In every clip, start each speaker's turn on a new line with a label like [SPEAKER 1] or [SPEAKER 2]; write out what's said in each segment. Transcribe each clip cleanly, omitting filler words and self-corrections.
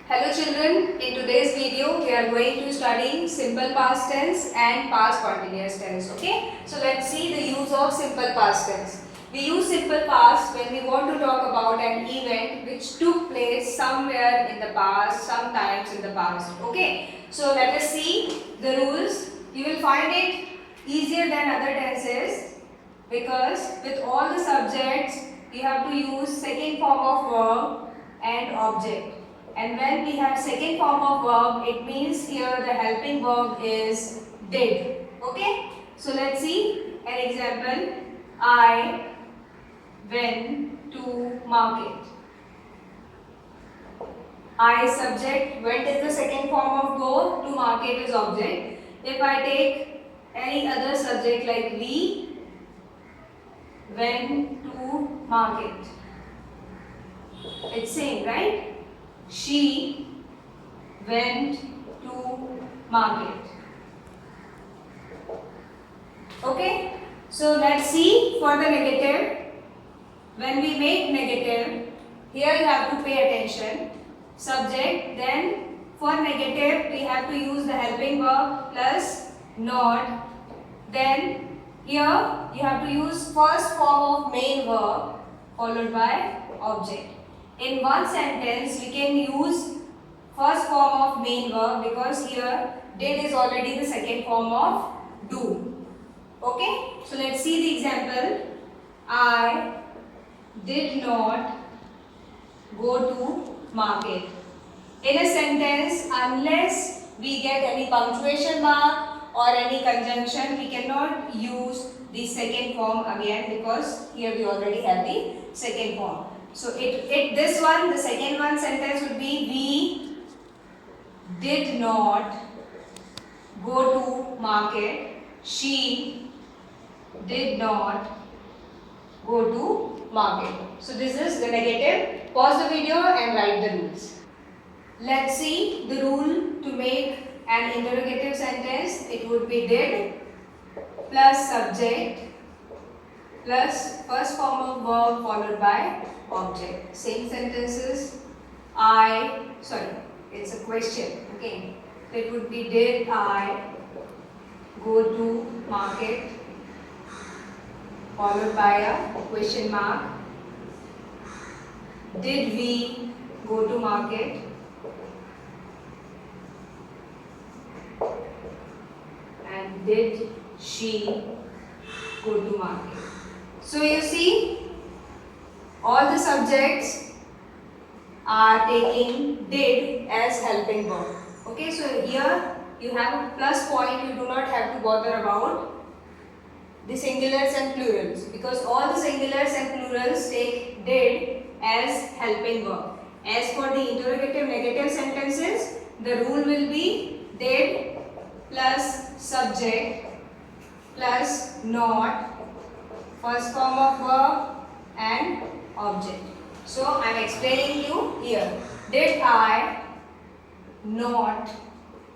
[SPEAKER 1] Hello children, in today's video we are going to study simple past tense and past continuous tense. Okay, so let's see the use of simple past tense. We use simple past when we want to talk about an event which took place somewhere in the past, sometimes in the past. Okay, so let us see the rules. You will find it easier than other tenses because with all the subjects you have to use second form of verb and object. And when we have second form of verb, it means here the helping verb is did. Okay? So let's see an example. I went to market. I subject, went is the second form of go, to market is object. If I take any other subject like we went to market, it's same, right? She went to market. Okay, so let's see for the negative. When we make negative, here you have to pay attention. Subject, then for negative we have to use the helping verb plus not. Then here you have to use first form of main verb followed by object. In one sentence we can use first form of main verb because here did is already the second form of do. Okay, so let's see the example. I did not go to market. In a sentence, unless we get any punctuation mark or any conjunction, we cannot use the second form again because here we already have the second form. So this one, the second one sentence would be we did not go to market. She did not go to market. So this is the negative. Pause the video and write the rules. Let's see the rule to make an interrogative sentence. It would be did plus subject plus first form of verb followed by object. Same sentences. It's a question. Okay. So it would be did I go to market followed by a question mark. Did we go to market? And did she go to market? So you see, all the subjects are taking did as helping verb. Okay, so here you have a plus point. You do not have to bother about the singulars and plurals because all the singulars and plurals take did as helping verb. As for the interrogative negative sentences, the rule will be did plus subject plus not, first form of verb and object. So I am explaining you here. Did I not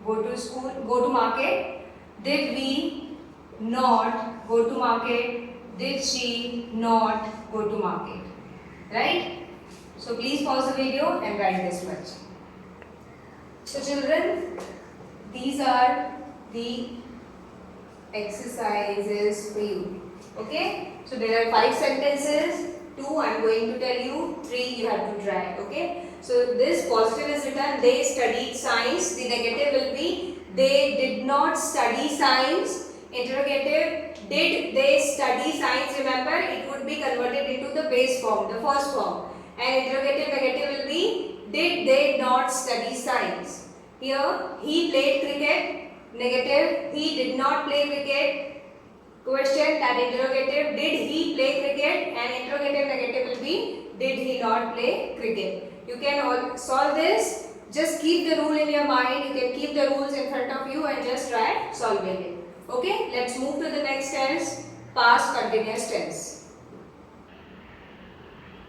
[SPEAKER 1] go to school, go to market? Did we not go to market? Did she not go to market? Right? So please pause the video and write this much. So children, these are the exercises for you. Okay? So there are 5 sentences. 2 I am going to tell you. 3 you have to try. Okay? So this positive is written. They studied science. The negative will be they did not study science. Interrogative, did they study science? Remember, it would be converted into the base form, the first form. And interrogative negative will be did they not study science? Here, he played cricket. Negative, he did not play cricket. Question, that interrogative, did he play cricket? And interrogative negative will be did he not play cricket? You can all solve this. Just keep the rule in your mind. You can keep the rules in front of you and just try solving it. Okay, let's move to the next tense, past continuous tense.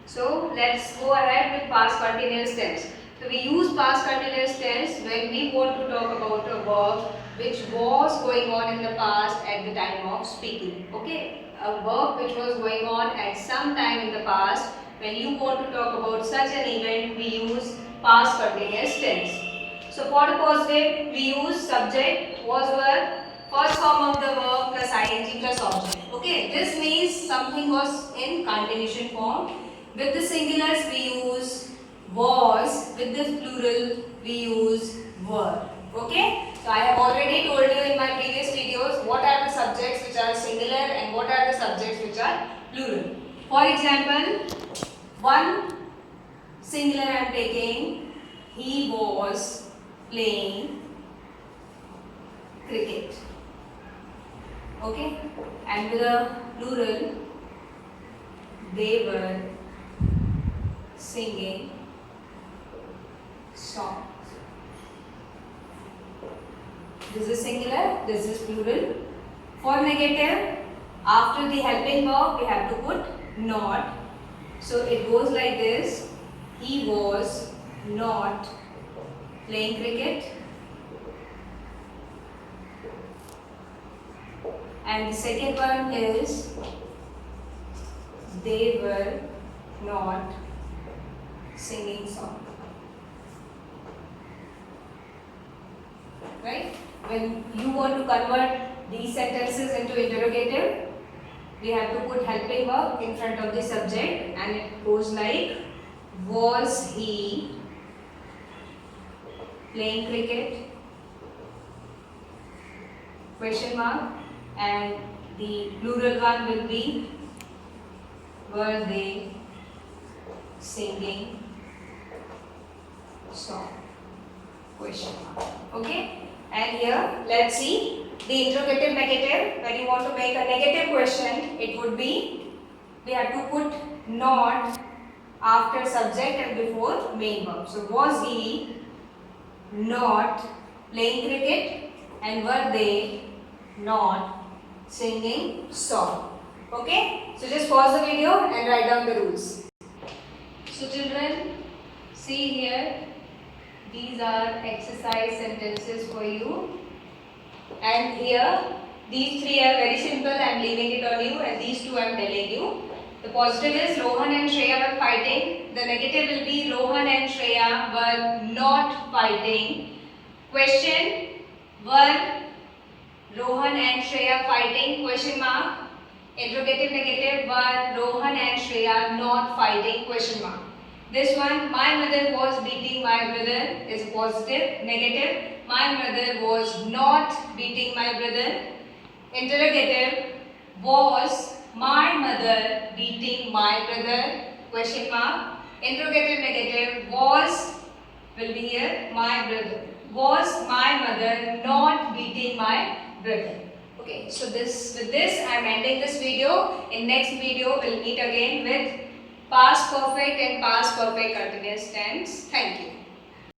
[SPEAKER 1] So let's go ahead with past continuous tense. So we use past continuous tense when we want to talk about a verb which was going on in the past at the time of speaking. Okay, a verb which was going on at some time in the past. When you want to talk about such an event, we use past continuous tense. So for the positive, we use subject, was, were, first form of the verb plus ing plus object. Okay, this means something was in continuation form. With the singulars, we use was. With the plural, we use were. Okay, so I have already told you in my previous videos what are the subjects which are singular and what are the subjects which are plural. For example, one singular I am taking, he was playing cricket. Okay, and with a plural, they were singing songs. This is singular, this is plural. For negative, after the helping verb, we have to put not. So it goes like this: he was not playing cricket. And the second one is they were not singing song. Right? When you want to convert these sentences into interrogative, we have to put helping verb in front of the subject, and it goes like, was he playing cricket? Question mark. And the plural one will be, were they singing song? Question mark. Okay, and here let's see the interrogative negative. When you want to make a negative question, it would be, we have to put not after subject and before main verb. So was he not playing cricket, and were they not singing song? Okay, so just pause the video and write down the rules. So children, see here, these are exercise sentences for you, and here these three are very simple. I am leaving it on you, and these two I am telling you. The positive is Rohan and Shreya were fighting. The negative will be Rohan and Shreya were not fighting. Question, were Rohan and Shreya fighting? Question mark. Interrogative negative, were Rohan and Shreya not fighting? Question mark. This one, my mother was beating my brother, is positive. Negative, my mother was not beating my brother. Interrogative, was my mother beating my brother? Question mark. Interrogative negative, was will be here, my brother. Was my mother not beating my brother? Okay, so with this I am ending this video. In next video we'll meet again with past perfect and past perfect continuous tense. Thank you.